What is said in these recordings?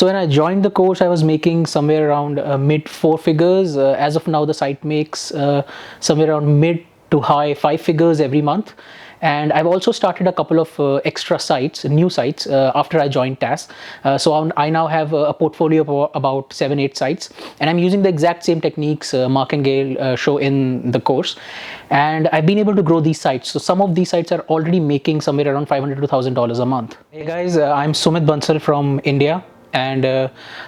So when I joined the course, I was making somewhere around mid four figures. As of now, the site makes somewhere around mid to high five figures every month. And I've also started a couple of extra sites, new sites, after I joined TAS. I now have a portfolio of about 7-8 sites, and I'm using the exact same techniques Mark and Gail show in the course. And I've been able to grow these sites. So some of these sites are already making somewhere around $500 to $1,000 a month. Hey guys, I'm Sumit Bansal from India. And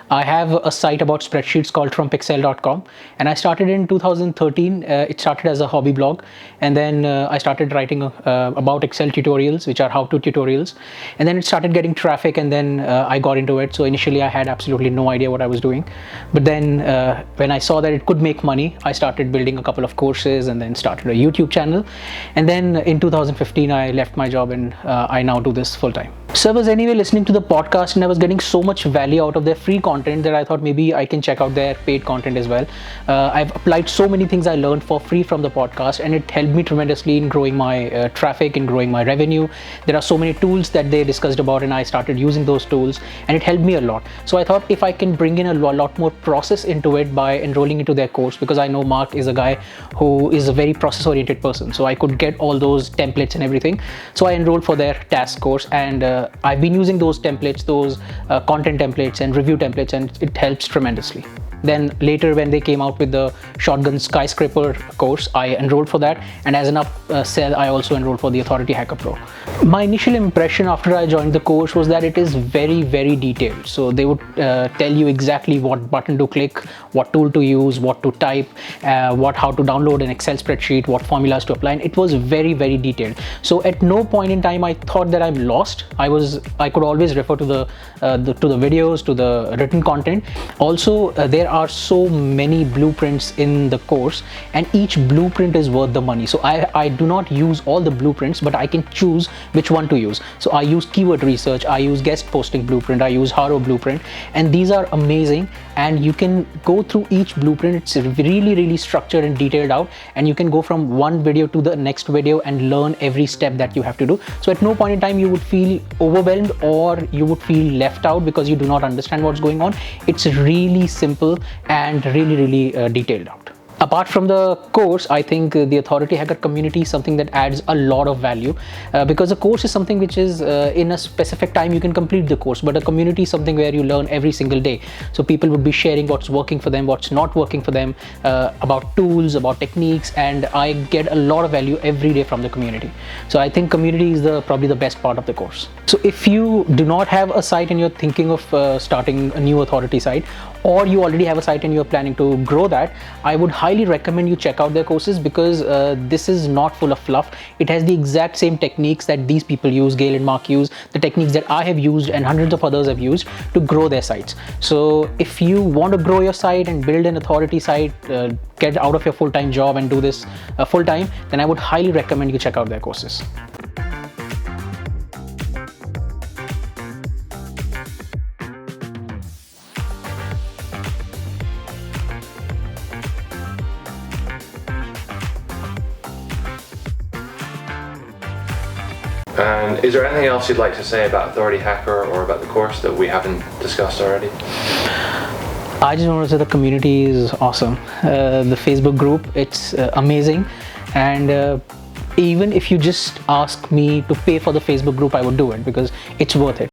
I have a site about spreadsheets called FromPixel.com, and I started in 2013. It started as a hobby blog, and then I started writing about Excel tutorials, which are how-to tutorials, and then it started getting traffic, and then I got into it. So initially I had absolutely no idea what I was doing, but then when I saw that it could make money, I started building a couple of courses and then started a YouTube channel. And then in 2015 I left my job, and I now do this full-time. So I was anyway listening to the podcast, and I was getting so much value out of their free content that I thought maybe I can check out their paid content as well. I've applied so many things I learned for free from the podcast, and it helped me tremendously in growing my traffic, in growing my revenue. There are so many tools that they discussed about, and I started using those tools, and it helped me a lot. So I thought if I can bring in a lot more process into it by enrolling into their course, because I know Mark is a guy who is a very process oriented person, so I could get all those templates and everything. So I enrolled for their task course, and I've been using those templates, those content templates and review templates, and it helps tremendously. Then later, when they came out with the Shotgun Skyscraper course, I enrolled for that, and as an upsell, I also enrolled for the Authority Hacker Pro. My initial impression after I joined the course was that it is very detailed. So they would tell you exactly what button to click, what tool to use, what to type, how to download an Excel spreadsheet, what formulas to apply, and it was very detailed. So at no point in time I thought that I'm lost. I could always refer to the videos, to the written content. Also, there are so many blueprints in the course, and each blueprint is worth the money. So I do not use all the blueprints, but I can choose which one to use. So I use keyword research, I use guest posting blueprint, I use Haro blueprint, and these are amazing. And you can go through each blueprint. It's really structured and detailed out, and you can go from one video to the next video and learn every step that you have to do. So at no point in time you would feel overwhelmed or you would feel left out because you do not understand what's going on. It's really simple and really detailed out. Apart from the course, I think the Authority Hacker community is something that adds a lot of value, because a course is something which is in a specific time you can complete the course, but a community is something where you learn every single day. So people would be sharing what's working for them, what's not working for them, about tools, about techniques, and I get a lot of value every day from the community. So I think community is probably the best part of the course. So if you do not have a site and you're thinking of starting a new authority site, or you already have a site and you're planning to grow that, I would highly recommend you check out their courses, because this is not full of fluff. It has the exact same techniques that these people use, Gail and Mark use, the techniques that I have used and hundreds of others have used to grow their sites. So if you want to grow your site and build an authority site, get out of your full-time job and do this full-time, then I would highly recommend you check out their courses. And is there anything else you'd like to say about Authority Hacker or about the course that we haven't discussed already? I just want to say the community is awesome. The Facebook group, it's amazing, and even if you just ask me to pay for the Facebook group, I would do it because it's worth it.